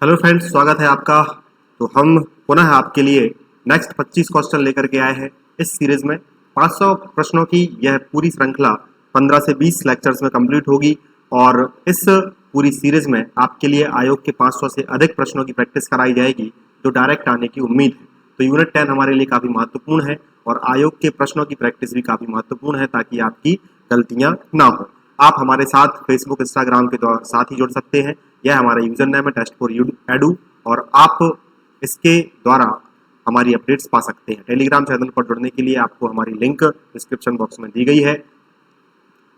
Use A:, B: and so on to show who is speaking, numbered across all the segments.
A: Hello friends, स्वागत है आपका। तो हम पुनः आपके लिए नेक्स्ट 25 क्वेश्चन लेकर के आए हैं। इस सीरीज में 500 प्रश्नों की यह पूरी श्रृंखला 15 से 20 लेक्चर्स में कंप्लीट होगी और इस पूरी सीरीज में आपके लिए आयोग के 500 से अधिक प्रश्नों की प्रैक्टिस कराई जाएगी जो डायरेक्ट आने की उम्मीद है। तो यूनिट 10 हमारे लिए काफी महत्वपूर्ण है और आयोग के प्रश्नों की प्रैक्टिस भी काफी महत्वपूर्ण है ताकि आपकी गलतियां ना हो। आप हमारे साथ फेसबुक इंस्टाग्राम के साथ ही जुड़ सकते हैं। यह हमारा यूजर नेम है टेस्ट फॉर एडू और आप इसके द्वारा हमारी अपडेट्स पा सकते हैं। टेलीग्राम चैनल पर जुड़ने के लिए आपको हमारी लिंक डिस्क्रिप्शन बॉक्स में दी गई है,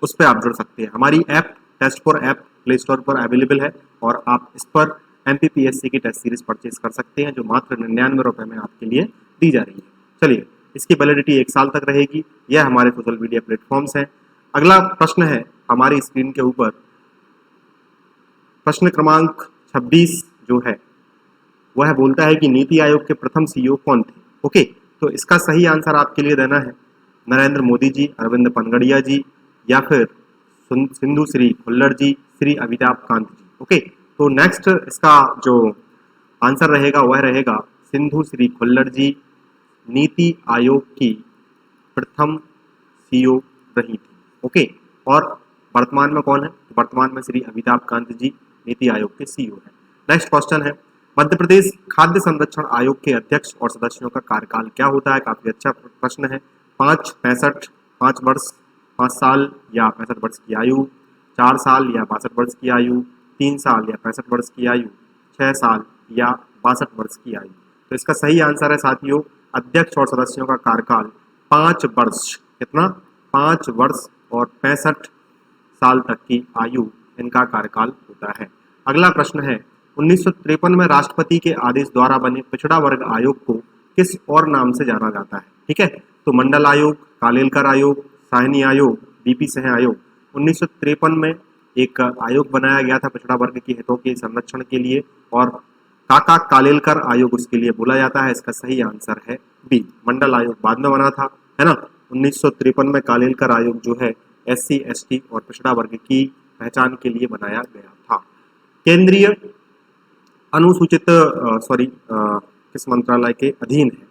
A: उस पर आप जुड़ सकते हैं। हमारी app test for app play store पर अवेलेबल है और आप इस पर MPPSC की टेस्ट सीरीज परचेज कर सकते हैं जो मात्र 99 रुपए में आपके लिए दी जा रही है। चलिए, इसकी वैलिडिटी 1 साल तक रहेगी। यह हमारे सोशल मीडिया प्लेटफॉर्म्स हैं। अगला प्रश्न है हमारी स्क्रीन के ऊपर, प्रश्न क्रमांक 26 जो है वह बोलता है कि नीति आयोग के प्रथम CEO कौन थे। ओके, तो इसका सही आंसर आपके लिए देना है नरेंद्र मोदी जी, अरविंद पनगड़िया जी या फिर सिंधु श्री खुल्लर जी, श्री अमिताभ कांत जी। ओके, तो नेक्स्ट इसका जो आंसर रहेगा वह रहेगा सिंधु श्री खुल्लर जी नीति आयोग की प्रथम CEO रही थी। ओके, और वर्तमान में कौन है? तो वर्तमान में श्री अमिताभ कांत जी नीति आयोग के CEO है। नेक्स्ट क्वेश्चन है, मध्य प्रदेश खाद्य संरक्षण आयोग के अध्यक्ष और सदस्यों का कार्यकाल क्या होता है? काफी अच्छा प्रश्न है। 5, 65, 5 वर्ष, 5 साल या 65 वर्ष की आयु, 4 साल या 62 वर्ष की आयु, 3 साल या 65 वर्ष की आयु, 6 साल या 62 वर्ष की आयु। तो इसका सही आंसर है साथियों, अध्यक्ष और सदस्यों का कार्यकाल 5 वर्ष। कितना? 5 वर्ष और 65 साल तक की आयु इनका कार्यकाल होता है। अगला प्रश्न है, 1953 में राष्ट्रपति के आदेश द्वारा बने पिछड़ा वर्ग आयोग को किस और नाम से जाना जाता है? ठीक है, तो मंडल आयोग, कालेलकर आयोग, साहनी आयोग, बीपी सिंह आयोग। 1953 में एक आयोग बनाया गया था पिछड़ा वर्ग के हितों के संरक्षण के लिए और काका कालेलकर आयोग उसके लिए बोला जाता है। इसका सही आंसर है बी, मंडल आयोग बाद में बना था, है ना। 1953 में कालेलकर आयोग जो है SC, ST और पिछड़ा वर्ग की पहचान के लिए बनाया गया था। केंद्रीय अनुसूचित किस मंत्रालय के अधीन है?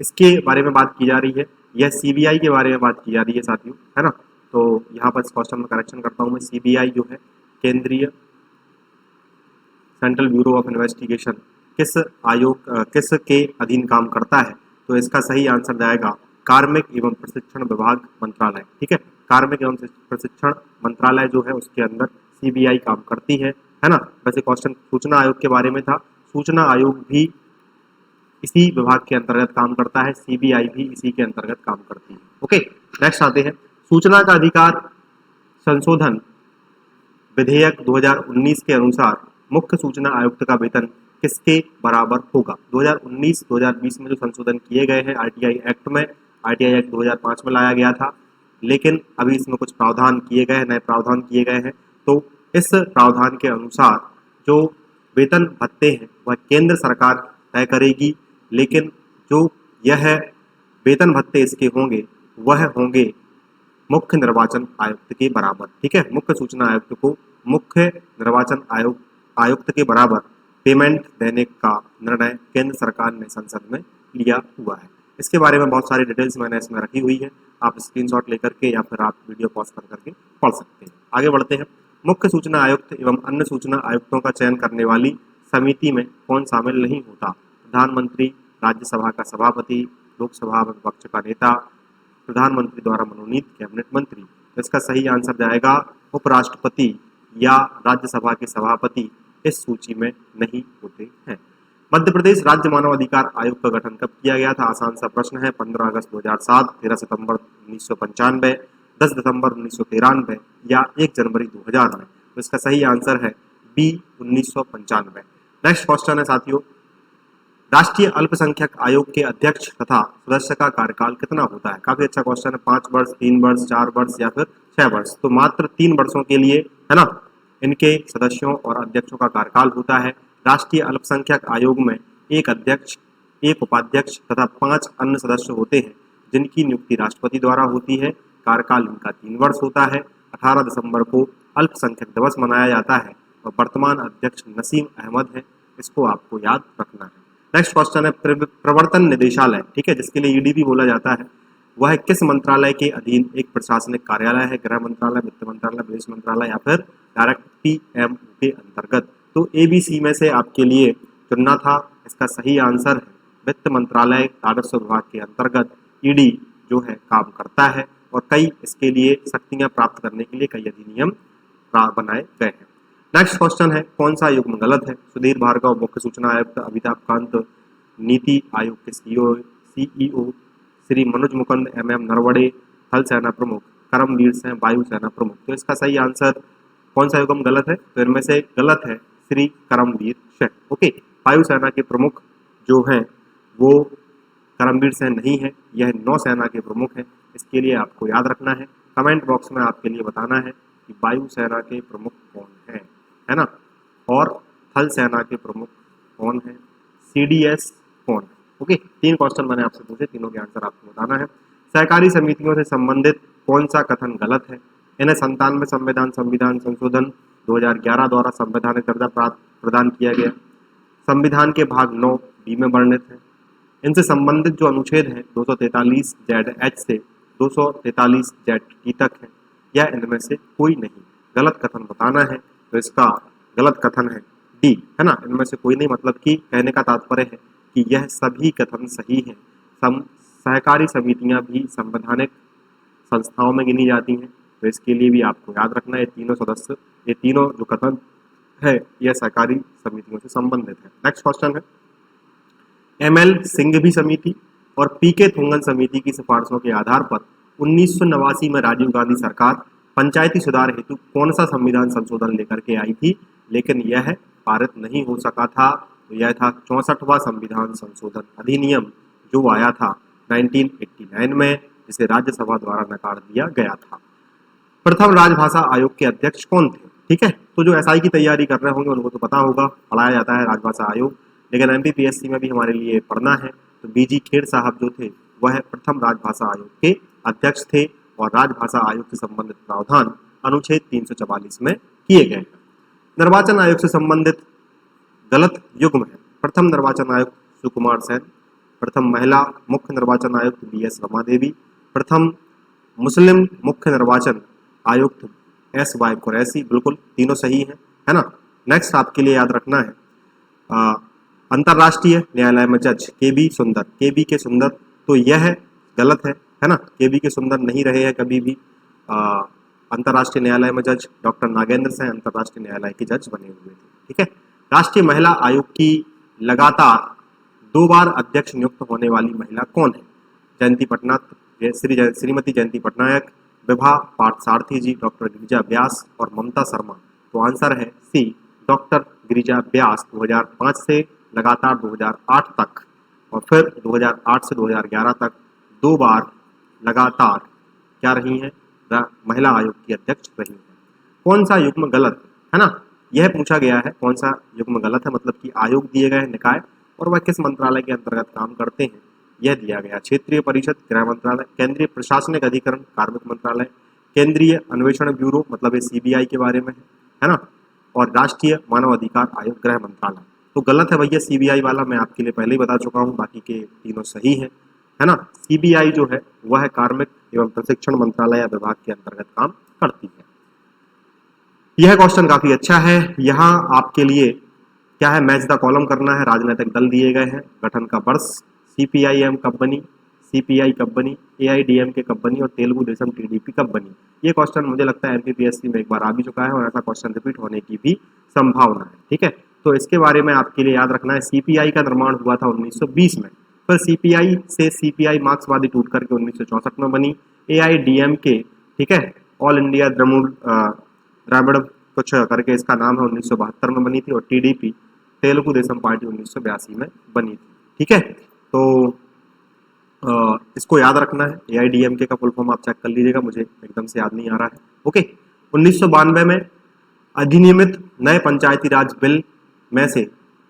A: इसके बारे में बात की जा रही है। यह CBI के बारे में बात की जा रही है साथियों, है ना। तो यहाँ पर इस क्वेश्चन में करेक्शन करता हूँ मैं। CBI जो है केंद्रीय सेंट्रल ब्यूरो ऑफ इन्वेस्टिगेशन किस के अधीन काम करता है? तो इसका सही आंसर जाएगा कार्मिक एवं प्रशिक्षण विभाग मंत्रालय। ठीक है, कार्मिक एवं प्रशिक्षण मंत्रालय जो है उसके अंदर CBI काम करती है ना। वैसे क्वेश्चन सूचना आयोग के बारे में था, सूचना आयोग भी इसी विभाग के अंतर्गत काम करता है, CBI भी इसी के अंतर्गत काम करती है। ओके, नेक्स्ट आते हैं, सूचना का अधिकार संशोधन विधेयक 2019 के अनुसार मुख्य सूचना आयुक्त का वेतन किसके बराबर होगा? 2019-2020 में जो संशोधन किए गए हैं RTI एक्ट में, RTI एक्ट 2005 में लाया गया था, लेकिन अभी इसमें कुछ प्रावधान किए गए हैं, नए प्रावधान किए गए हैं। तो इस प्रावधान के अनुसार जो वेतन भत्ते हैं वह केंद्र सरकार तय करेगी, लेकिन जो यह वेतन भत्ते इसके होंगे वह होंगे मुख्य निर्वाचन आयुक्त के बराबर। ठीक है, मुख्य सूचना आयुक्त को मुख्य निर्वाचन आयुक्त के बराबर पेमेंट देने का निर्णय केंद्र सरकार ने संसद में लिया हुआ है। इसके बारे में बहुत सारी डिटेल्स मैंने इसमें रखी हुई है, आप स्क्रीनशॉट लेकर के या फिर आप वीडियो पॉज कर करके पढ़ सकते हैं। आगे बढ़ते हैं, मुख्य सूचना आयुक्त एवं अन्य सूचना आयुक्तों का चयन करने वाली समिति में कौन शामिल नहीं होता? प्रधानमंत्री, राज्यसभा का सभापति, लोकसभा में विपक्ष का नेता, प्रधानमंत्री द्वारा मनोनीत कैबिनेट मंत्री। तो इसका सही आंसर जाएगा उपराष्ट्रपति या राज्यसभा के सभापति इस सूची में नहीं होते हैं। मध्य प्रदेश राज्य मानव अधिकार आयोग का गठन कब किया गया था? आसान सा प्रश्न है। 15 अगस्त 2007, 13 सितंबर 1995, 10 दिसंबर 1993 या 1 जनवरी 2000 में। तो इसका सही आंसर है बी, 1995। नेक्स्ट क्वेश्चन है साथियों, राष्ट्रीय अल्पसंख्यक आयोग के अध्यक्ष तथा सदस्य का कार्यकाल कितना होता है? काफी अच्छा क्वेश्चन है। 5 वर्ष, 3 वर्ष, 4 वर्ष या फिर 6 वर्ष। तो मात्र 3 वर्षों के लिए, है ना, इनके सदस्यों और अध्यक्षों का कार्यकाल होता है। राष्ट्रीय अल्पसंख्यक आयोग में एक अध्यक्ष, एक उपाध्यक्ष तथा 5 अन्य सदस्य होते हैं जिनकी नियुक्ति राष्ट्रपति द्वारा होती है। कार्यकाल इनका 3 वर्ष होता है। 18 दिसंबर को अल्पसंख्यक दिवस मनाया जाता है और वर्तमान अध्यक्ष नसीम अहमद है। इसको आपको याद रखना है। नेक्स्ट क्वेश्चन है प्रवर्तन निदेशालय, ठीक है, जिसके लिए ईडी भी बोला जाता है, वह किस मंत्रालय के अधीन एक प्रशासनिक कार्यालय है? गृह मंत्रालय, वित्त मंत्रालय, विदेश मंत्रालय या फिर डायरेक्ट पीएमओ के अंतर्गत? तो एबीसी में से आपके लिए चुनना था। इसका सही आंसर है वित्त मंत्रालय राजस्व विभाग के अंतर्गत ईडी जो है काम करता है और कई इसके लिए शक्तियां प्राप्त करने के लिए कई अधिनियम बनाए गए हैं। नेक्स्ट क्वेश्चन है कौन सा युग्म गलत है? सुधीर भार्गव मुख्य सूचना आयुक्त, अमिताभ कांत नीति आयोग के सीईओ, श्री मनोज मुकुंद एमएम नरवड़े थल सेना प्रमुख, करमवीर सिंह वायु सेना प्रमुख। तो इसका सही आंसर कौन सा युग्म गलत है? तो इनमें से गलत है श्री करमवीर सिंह। ओके, वायुसेना के प्रमुख जो हैं वो करमवीर सिंह नहीं है, यह नौसेना के प्रमुख हैं। इसके लिए आपको याद रखना है, कमेंट बॉक्स में आपके लिए बताना है कि वायुसेना के प्रमुख कौन है ना, और थल सेना के प्रमुख कौन है, सीडीएस कौन है। ओके, 3 क्वेश्चन मैंने आपसे पूछे, तीनों के आंसर आपको बताना है। सहकारी समितियों से संबंधित कौन सा कथन गलत है? इन्हें 97 संविधान संशोधन 2011 द्वारा संवैधानिक दर्जा प्रदान किया गया। संविधान के भाग 9 बी में वर्णित है। इनसे संबंधित जो अनुच्छेद है 243 जेड एच से 243 जेड टी तक है, या इनमें से कोई नहीं। गलत कथन बताना है, तो इसका गलत कथन है डी, है ना, इनमें से कोई नहीं, मतलब कि कहने का तात्पर्य है कि यह सभी कथन सही है। सहकारी समितियां भी संवैधानिक संस्थाओं में गिनी जाती हैं, तो इसके लिए भी आपको याद रखना है ये तीनों जो कथन है यह सहकारी समितियों से संबंधित है। नेक्स्ट क्वेश्चन है एमएल सिंघवी समिति और पीके थोंगन समिति की सिफारिशों के आधार पर 1989 में राजीव गांधी सरकार पंचायती सुधार हेतु कौन सा संविधान संशोधन लेकर के आई थी, लेकिन यह पारित नहीं हो सका था? तो यह था 64वां संविधान संशोधन अधिनियम जो आया था 1989 में, जिसे राज्यसभा द्वारा नकार दिया गया था। प्रथम राजभाषा आयोग के अध्यक्ष कौन थे? ठीक है, तो जो एसआई की तैयारी कर रहे होंगे उनको तो पता होगा, पढ़ाया जाता है राजभाषा आयोग, लेकिन एमपीपीएससी में भी हमारे लिए पढ़ना है। तो बीजी खेड़ साहब जो थे वह प्रथम राजभाषा आयोग के अध्यक्ष थे और राजभाषा आयोग से संबंधित प्रावधान अनुच्छेद 344 में किए गए हैं। निर्वाचन आयोग से संबंधित गलत युग्म है। प्रथम निर्वाचन आयुक्त सुकुमार सेन, प्रथम महिला मुख्य निर्वाचन आयुक्त बीएस रमा देवी, प्रथम मुस्लिम मुख्य निर्वाचन आयुक्त एस वाई कुरैशी। बिल्कुल तीनों सही है ना। नेक्स्ट आपके लिए याद रखना है अंतरराष्ट्रीय न्यायालय में जज केबी के सुंदर, तो यह गलत है ना, केबी के सुंदर नहीं रहे हैं कभी भी। अंतरराष्ट्रीय न्यायालय में जज डॉक्टर नागेंद्र सिंह अंतरराष्ट्रीय न्यायालय के जज बने हुए थे। ठीक है, राष्ट्रीय महिला आयोग की लगातार 2 बार अध्यक्ष नियुक्त होने वाली महिला कौन है? श्रीमती जयंती पटनायक, विभा पार्थसारथी जी, डॉक्टर गिरिजा व्यास और ममता शर्मा। तो आंसर है सी, डॉक्टर गिरिजा व्यास 2005 से लगातार 2008 तक और फिर 2008 से 2011 तक 2 बार लगातार क्या रही हैं? महिला आयोग की अध्यक्ष रही हैं। कौन सा युग्म गलत है ना, यह पूछा गया है कौन सा युग्म गलत है, मतलब कि आयोग दिए गए निकाय और वह किस मंत्रालय के अंतर्गत काम करते हैं यह दिया गया। क्षेत्रीय परिषद गृह मंत्रालय, केंद्रीय प्रशासनिक अधिकरण कार्मिक मंत्रालय, केंद्रीय अन्वेषण ब्यूरो मतलब ये सीबीआई के बारे में है ना, और राष्ट्रीय मानव अधिकार आयोग गृह मंत्रालय। तो गलत है भैया सीबीआई वाला, मैं आपके लिए पहले ही बता चुका हूँ, बाकी के तीनों सही है ना। सीबीआई जो है वह कार्मिक एवं प्रशिक्षण मंत्रालय या विभाग के अंतर्गत काम करती है। यह क्वेश्चन काफी अच्छा है। यहाँ आपके लिए क्या है, मैच द कॉलम करना है। राजनीतिक दल दिए गए हैं, गठन का वर्ष, सीपीआईएम कब बनी, सीपीआई कब बनी, एआईडीएमके कब बनी और तेलुगु देशम टीडीपी कब बनी। ये क्वेश्चन मुझे लगता है एमपीपीएससी में एक बार आ भी चुका है और ऐसा क्वेश्चन रिपीट होने की भी संभावना है। ठीक है, तो इसके बारे में आपके लिए याद रखना है सीपीआई का निर्माण हुआ था 1920 में, फिर सीपीआई से सीपीआई मार्क्सवादी टूट करके 1964 में बनी। एआईडीएमके, ठीक है, ऑल इंडिया द्रविड़ कुछ करके इसका नाम है, 1972 में बनी थी और टीडीपी तेलुगु देशम पार्टी 1982 में बनी थी। ठीक है, तो इसको याद रखना है। एआईडीएमके का फुल फॉर्म आप चेक कर लीजिएगा, मुझे एकदम से याद नहीं आ रहा है। ओके, 1992 में अधिनियमित नए पंचायती राज बिल में से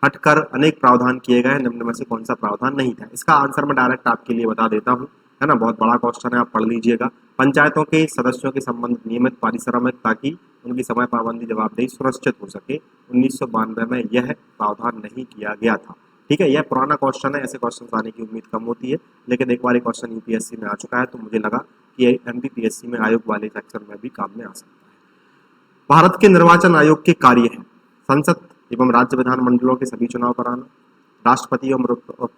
A: हटकर अनेक प्रावधान किए गए हैं, निम्न में से कौन सा प्रावधान नहीं था? इसका आंसर मैं डायरेक्ट आपके लिए बता देता हूँ, है ना, बहुत बड़ा क्वेश्चन है, आप पढ़ लीजिएगा। पंचायतों के सदस्यों के संबंधित नियमित पारिश्रमिक ताकि उनकी समय पाबंदी जवाबदेही सुनिश्चित हो सके 1992 में यह प्रावधान नहीं किया गया था। ठीक है, यह पुराना क्वेश्चन है, ऐसे क्वेश्चन आने की उम्मीद कम होती है, लेकिन एक बार क्वेश्चन यूपीएससी में आ चुका है तो मुझे लगा कि एमपीपीएससी में आयोग वाले सेक्शन में भी काम में आ सकता है। भारत के निर्वाचन आयोग के कार्य है संसद एवं राज्य विधानमंडलों के सभी चुनाव कराना, राष्ट्रपति एवं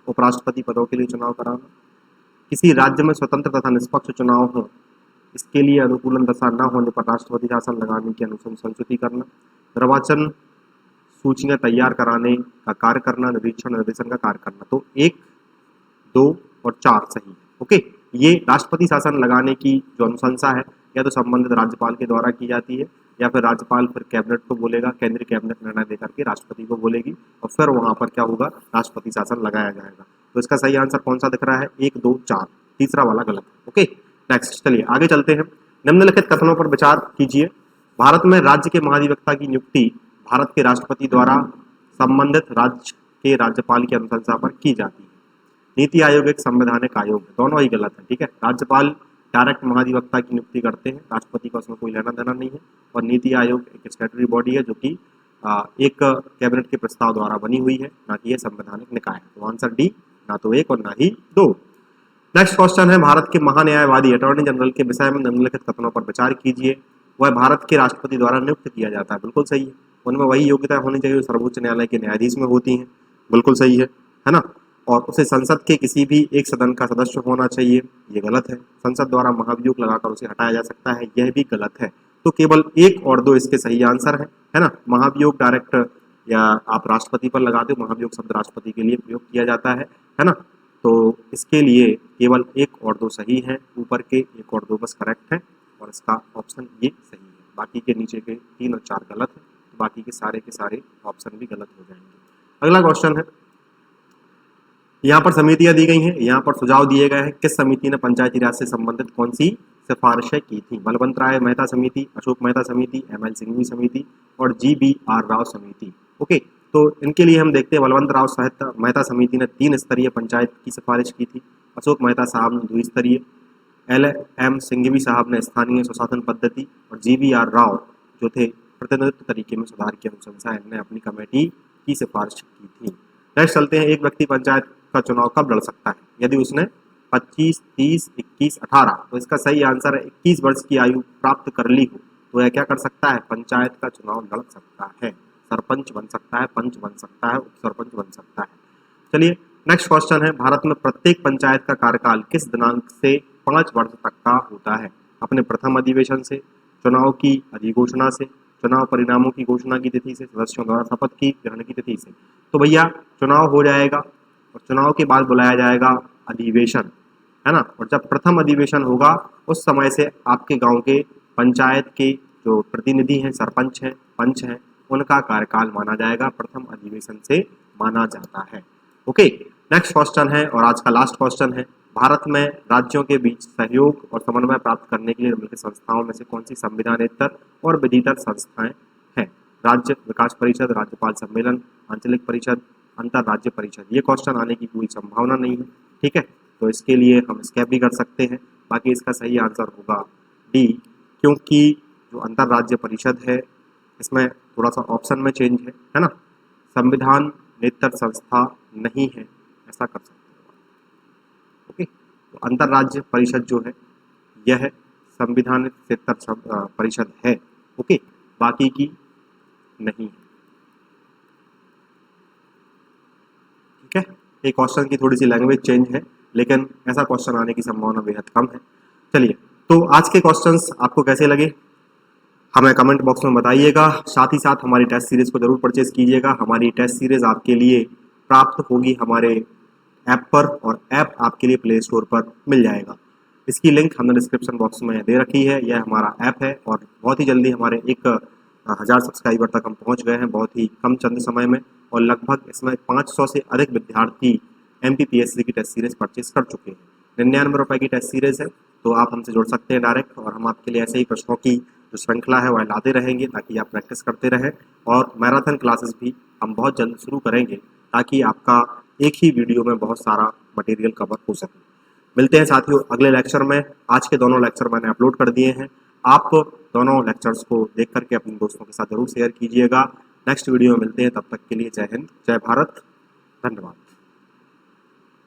A: उपराष्ट्रपति पदों के लिए चुनाव कराना, किसी राज्य में स्वतंत्र तथा निष्पक्ष चुनाव हो इसके लिए अनुकूलन दशा न होने पर राष्ट्रपति शासन लगाने की अनुशंसित करना, निर्वाचन सूचियां तैयार कराने का कार्य करना, निरीक्षण निर्देशन का कार्य करना। तो 1, 2 और 4 सही है। ओके, ये राष्ट्रपति शासन लगाने की जो अनुशंसा है या तो संबंधित राज्यपाल के द्वारा की जाती है या फिर राज्यपाल फिर कैबिनेट को बोलेगा, केंद्रीय कैबिनेट निर्णय देकर के राष्ट्रपति को बोलेगी और फिर वहां पर क्या होगा, राष्ट्रपति शासन लगाया जाएगा। तो इसका सही आंसर कौन सा दिख रहा है, 1, 2, 4, तीसरा वाला गलत है। ओके, नेक्स्ट चलिए आगे चलते हैं। निम्नलिखित कथनों पर विचार कीजिए। भारत में राज्य के महाधिवक्ता की नियुक्ति भारत के राष्ट्रपति द्वारा संबंधित राज्य के राज्यपाल की अनुशंसा पर की जाती है। नीति आयोग एक संवैधानिक आयोग है, दोनों ही गलत है। ठीक है, राज्यपाल डायरेक्ट महाधिवक्ता की नियुक्ति करते हैं, राष्ट्रपति का उसमें कोई लेना देना नहीं है। और नीति आयोग एक स्टैट्यूटरी बॉडी है जो कि एक कैबिनेट के प्रस्ताव द्वारा बनी हुई है, ना कि यह संवैधानिक निकाय है। तो आंसर डी, ना तो 1 और ना ही 2। नेक्स्ट क्वेश्चन है, भारत के महान्यायवादी अटॉर्नी जनरल के विषय में निम्नलिखित कथनों पर विचार कीजिए। वह भारत के राष्ट्रपति द्वारा नियुक्त किया जाता है, बिल्कुल सही है। उनमें वही योग्यता होनी चाहिए जो सर्वोच्च न्यायालय के न्यायाधीश में होती है, बिल्कुल सही है ना। और उसे संसद के किसी भी एक सदन का सदस्य होना चाहिए, ये गलत है। संसद द्वारा महाभियोग लगाकर उसे हटाया जा सकता है, यह भी गलत है। तो केवल 1 और 2 इसके सही आंसर है ना। महाभियोग डायरेक्ट या आप राष्ट्रपति पर लगाते हो, महाभियोग शब्द राष्ट्रपति के लिए प्रयोग किया जाता है ना। तो इसके लिए केवल 1 और 2 सही है, ऊपर के 1 और 2 बस करेक्ट है और इसका ऑप्शन ये सही है। बाकी के नीचे के 3 और 4 गलत है, तो बाकी के सारे ऑप्शन भी गलत हो जाएंगे। अगला क्वेश्चन है, यहाँ पर समितियां दी गई हैं, यहाँ पर सुझाव दिए गए हैं। किस समिति ने पंचायती राज से संबंधित कौन सी सिफारिशें की थी? बलवंत राय मेहता समिति, अशोक मेहता समिति, ML सिंघवी समिति और GBR राव समिति। ओके, तो इनके लिए हम देखते हैं बलवंत राव मेहता समिति ने 3 स्तरीय पंचायत की सिफारिश की थी, अशोक मेहता साहब ने 2 स्तरीय, LM सिंघवी साहब ने स्थानीय स्वशासन पद्धति और GBR राव जो थे प्रतिनिधित्व तरीके में सुधार की अनुशंसा, इन्होंने अपनी कमेटी की सिफारिश की थी। नेक्स्ट चलते हैं, एक व्यक्ति पंचायत का चुनाव कब लड़ सकता है? यदि उसने 25, 30, 21, 18, तो इसका सही आंसर है 21 वर्ष की आयु प्राप्त कर ली हो तो यह क्या कर सकता है? पंचायत का चुनाव लड़ सकता है, सरपंच बन सकता है, पंच बन सकता है, उप सरपंच बन सकता है। चलिए नेक्स्ट क्वेश्चन है, भारत में प्रत्येक पंचायत का कार्यकाल किस दिनांक से 5 वर्ष तक का होता है? अपने प्रथम अधिवेशन से, चुनाव की अधिघोषणा से, चुनाव परिणामों की घोषणा की तिथि से, सदस्यों द्वारा शपथ की ग्रहण की तिथि से। तो भैया चुनाव हो जाएगा और चुनाव के बाद बुलाया जाएगा अधिवेशन, है ना। और जब प्रथम अधिवेशन होगा उस समय से आपके गांव के पंचायत के जो प्रतिनिधि हैं, सरपंच हैं, पंच हैं, उनका कार्यकाल माना जाएगा, प्रथम अधिवेशन से माना जाता है। ओके, नेक्स्ट क्वेश्चन है और आज का लास्ट क्वेश्चन है, भारत में राज्यों के बीच सहयोग और समन्वय प्राप्त करने के लिए निम्नलिखित संस्थाओं में से कौन सी संविधानेतर और विधितर संस्थाएं हैं? राज्य विकास परिषद, राज्यपाल सम्मेलन, आंचलिक परिषद, अंतर राज्य परिषद। ये क्वेश्चन आने की कोई संभावना नहीं है, ठीक है, तो इसके लिए हम स्किप भी कर सकते हैं। बाकी इसका सही आंसर होगा डी, क्योंकि जो अंतर राज्य परिषद है इसमें थोड़ा सा ऑप्शन में चेंज है ना, संविधान नेतर संस्था नहीं है, ऐसा कर सकते हैं। ओके, तो अंतर राज्य परिषद जो है यह संविधान नेतर परिषद है। ओके, बाकी की नहीं है। ठीक है, एक क्वेश्चन की थोड़ी सी लैंग्वेज चेंज है, लेकिन ऐसा क्वेश्चन आने की संभावना बेहद कम है। चलिए, तो आज के क्वेश्चंस आपको कैसे लगे हमें कमेंट बॉक्स में बताइएगा। साथ ही साथ हमारी टेस्ट सीरीज को जरूर परचेज कीजिएगा। हमारी टेस्ट सीरीज आपके लिए प्राप्त होगी हमारे ऐप पर और ऐप आपके लिए प्ले स्टोर पर मिल जाएगा। इसकी लिंक हमने डिस्क्रिप्शन बॉक्स में दे रखी है। यह हमारा ऐप है और बहुत ही जल्दी हमारे 1000 सब्सक्राइबर तक हम पहुंच गए हैं, बहुत ही कम चंद समय में, और लगभग इसमें 500 से अधिक विद्यार्थी MPPSC की टेस्ट सीरीज परचेज कर चुके हैं। 99 रुपए की टेस्ट सीरीज है, तो आप हमसे जुड़ सकते हैं डायरेक्ट, और हम आपके लिए ऐसे ही प्रश्नों की जो श्रृंखला है वह लाते रहेंगे ताकि आप प्रैक्टिस करते रहें। और मैराथन क्लासेस भी हम बहुत जल्द शुरू करेंगे ताकि आपका एक ही वीडियो में बहुत सारा मटेरियल कवर हो सके। मिलते हैं साथियों अगले लेक्चर में। आज के दोनों लेक्चर मैंने अपलोड कर दिए हैं, आप दोनों लेक्चर्स को देख करके अपने दोस्तों के साथ जरूर शेयर कीजिएगा। नेक्स्ट वीडियो में मिलते हैं, तब तक के लिए जय हिंद, जय भारत, धन्यवाद।